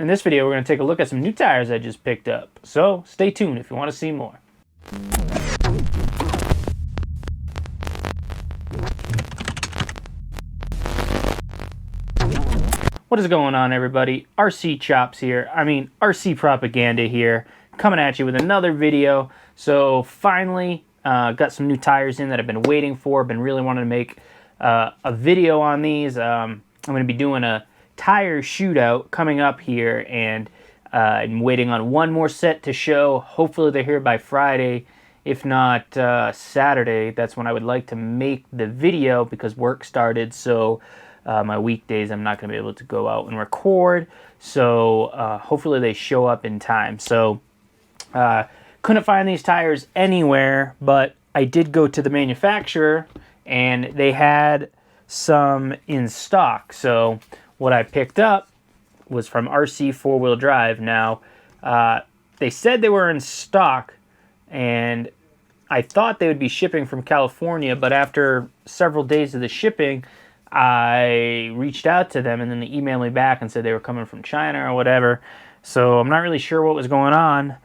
In this video, we're going to take a look at some new tires I just picked up. So stay tuned if you want to see more. What is going on, everybody? RC Chops here. RC Propaganda here, coming at you with another video. So finally, got some new tires in that I've been waiting for. Been really wanting to make a video on these. I'm going to be doing a tire shootout coming up here, and I'm waiting on one more set to show. Hopefully they're here by Friday. If not Saturday, that's when I would like to make the video because work started. So my weekdays I'm not going to be able to go out and record. So hopefully they show up in time. So couldn't find these tires anywhere, but I did go to the manufacturer and they had some in stock. So what I picked up was from RC 4-wheel drive. Now, they said they were in stock, and I thought they would be shipping from California, but after several days of the shipping, I reached out to them, and then they emailed me back and said they were coming from China or whatever. So I'm not really sure what was going on,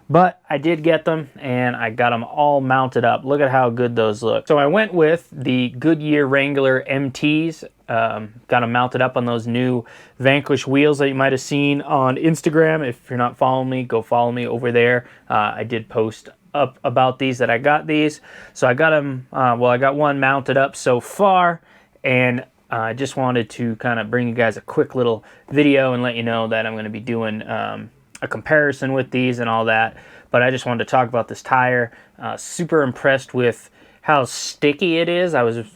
but I did get them, and I got them all mounted up. Look at how good those look. So I went with the Goodyear Wrangler MTs. Got them mounted up on those new Vanquish wheels that you might have seen on Instagram. If you're not following me, go follow me over there. I did post up about these, that I got these. So I got them, I got one mounted up so far, and I just wanted to kind of bring you guys a quick little video and let you know that I'm going to be doing a comparison with these and all that. But I just wanted to talk about this tire. Super impressed with how sticky it is. I was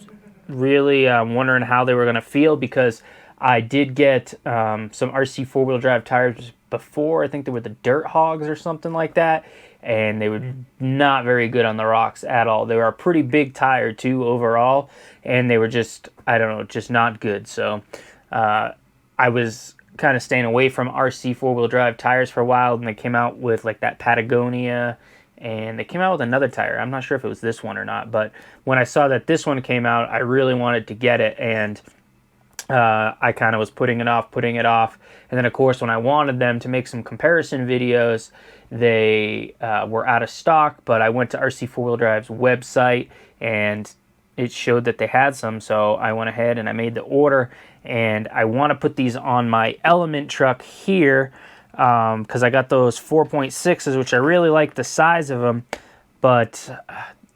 really wondering how they were going to feel, because I did get some RC 4-wheel drive tires before. I think they were the Dirt Hogs or something like that, and they were not very good on the rocks at all. They were a pretty big tire too overall, and they were just, I don't know, just not good. So I was kind of staying away from RC 4-wheel drive tires for a while, and they came out with like that Patagonia, and they came out with another tire. I'm not sure if it was this one or not, but when I saw that this one came out, I really wanted to get it, and I kind of was putting it off, and then of course when I wanted them to make some comparison videos, they were out of stock. But I went to RC 4-wheel drive's website, and it showed that they had some, so I went ahead and I made the order, and I want to put these on my Element truck here, because I got those 4.6s, which I really like the size of them, but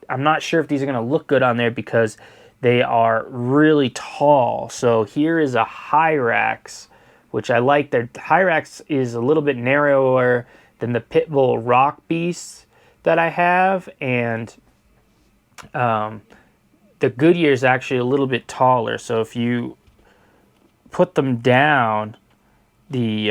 I'm not sure if these are going to look good on there because they are really tall. So here is a Hyrax, which I like. Their Hyrax is a little bit narrower than the Pitbull Rock Beasts that I have, and the Goodyear is actually a little bit taller. So if you put them down, the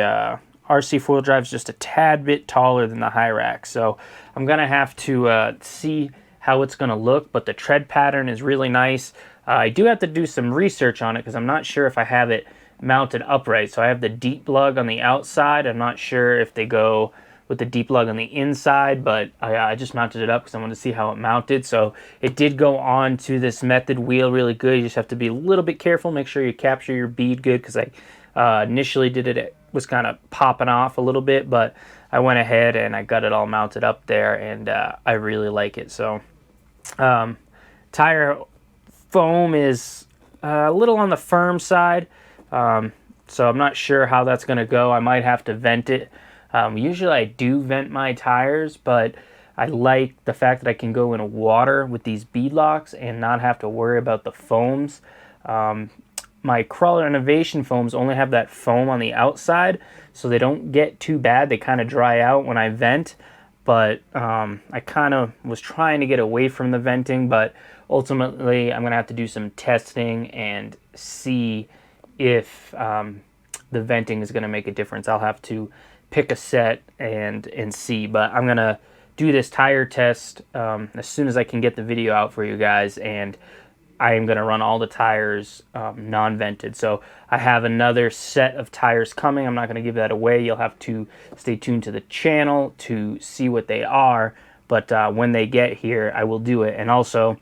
RC 4-wheel drive is just a tad bit taller than the Hyrax. So I'm going to have to see how it's going to look, but the tread pattern is really nice. I do have to do some research on it because I'm not sure if I have it mounted upright. So I have the deep lug on the outside. I'm not sure if they go with the deep lug on the inside, but I just mounted it up because I wanted to see how it mounted. So it did go on to this Method wheel really good. You just have to be a little bit careful, make sure you capture your bead good, because I initially did it, it was kind of popping off a little bit, but I went ahead and I got it all mounted up there, and I really like it. So tire foam is a little on the firm side, so I'm not sure how that's going to go. I might have to vent it. Usually I do vent my tires, but I like the fact that I can go in water with these bead locks and not have to worry about the foams. My Crawler Innovation foams only have that foam on the outside, so they don't get too bad. They kind of dry out when I vent, but I kind of was trying to get away from the venting, but ultimately I'm going to have to do some testing and see if the venting is going to make a difference. I'll have to pick a set and see, but I'm going to do this tire test as soon as I can get the video out for you guys, and I am going to run all the tires non-vented. So I have another set of tires coming. I'm not going to give that away. You'll have to stay tuned to the channel to see what they are, but when they get here, I will do it. And also,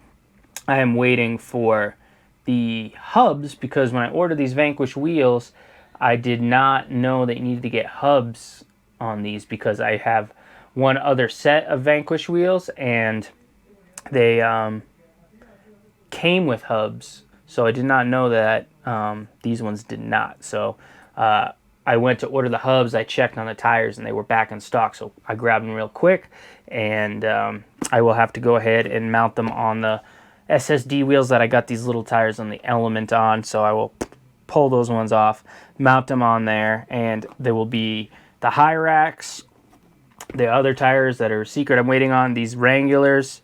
I am waiting for the hubs, because when I ordered these Vanquish wheels, I did not know that you needed to get hubs on these because I have one other set of Vanquish wheels and they came with hubs. So I did not know that these ones did not. So I went to order the hubs. I checked on the tires and they were back in stock. So I grabbed them real quick, and I will have to go ahead and mount them on the SSD wheels that I got these little tires on the Element on. So I will pull those ones off, mount them on there, and there will be the high racks, the other tires that are secret I'm waiting on, these Wranglers,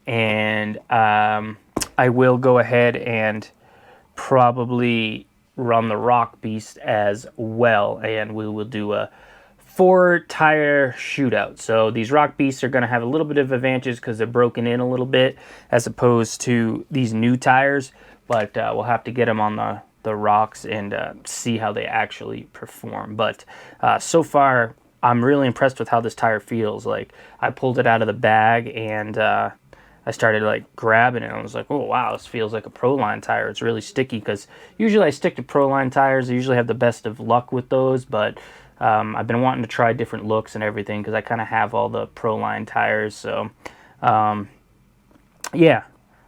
and I will go ahead and probably run the Rock Beast as well, and we will do a 4-tire shootout. So these Rock Beasts are going to have a little bit of advantage because they're broken in a little bit as opposed to these new tires, but we'll have to get them on the rocks and see how they actually perform. But so far, I'm really impressed with how this tire feels. Like, I pulled it out of the bag and I started like grabbing it and I was like, oh wow, this feels like a Proline tire. It's really sticky because usually I stick to Proline tires. I usually have the best of luck with those, but I've been wanting to try different looks and everything because I kind of have all the Proline tires. So yeah,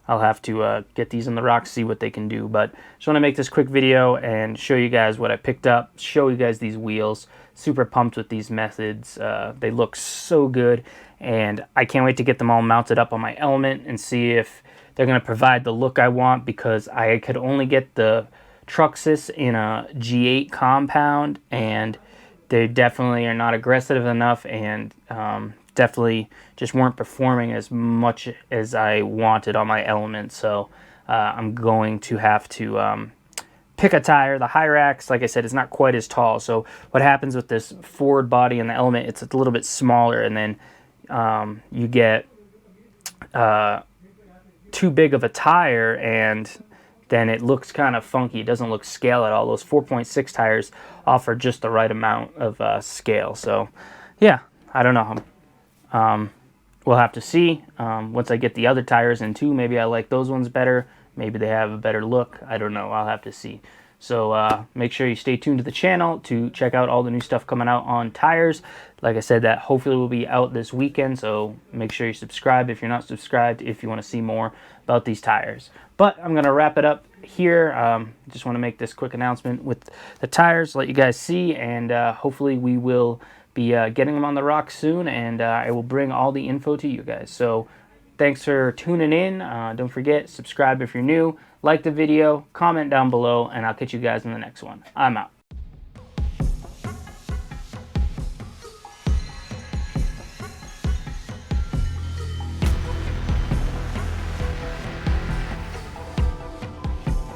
I'll have to get these in the rocks, see what they can do. But just want to make this quick video and show you guys what I picked up, show you guys these wheels. Super pumped with these methods. They look so good, and I can't wait to get them all mounted up on my Element and see if they're going to provide the look I want, because I could only get the Truxus in a G8 compound, and they definitely are not aggressive enough, and definitely just weren't performing as much as I wanted on my Element. So I'm going to have to pick a tire. The Hyrax, like I said, is not quite as tall. So what happens with this forward body and the Element, it's a little bit smaller, and then you get too big of a tire, and then it looks kind of funky. It doesn't look scale at all. Those 4.6 tires offer just the right amount of scale. So yeah, I don't know. We'll have to see. Once I get the other tires in too, maybe I like those ones better. Maybe they have a better look. I don't know. I'll have to see. So make sure you stay tuned to the channel to check out all the new stuff coming out on tires. Like I said, that hopefully will be out this weekend. So make sure you subscribe if you're not subscribed, if you want to see more about these tires. But I'm going to wrap it up here. Just want to make this quick announcement with the tires, let you guys see, and hopefully we will be getting them on the rocks soon, and I will bring all the info to you guys. So thanks for tuning in. Don't forget, subscribe if you're new, like the video, comment down below, and I'll catch you guys in the next one. I'm out.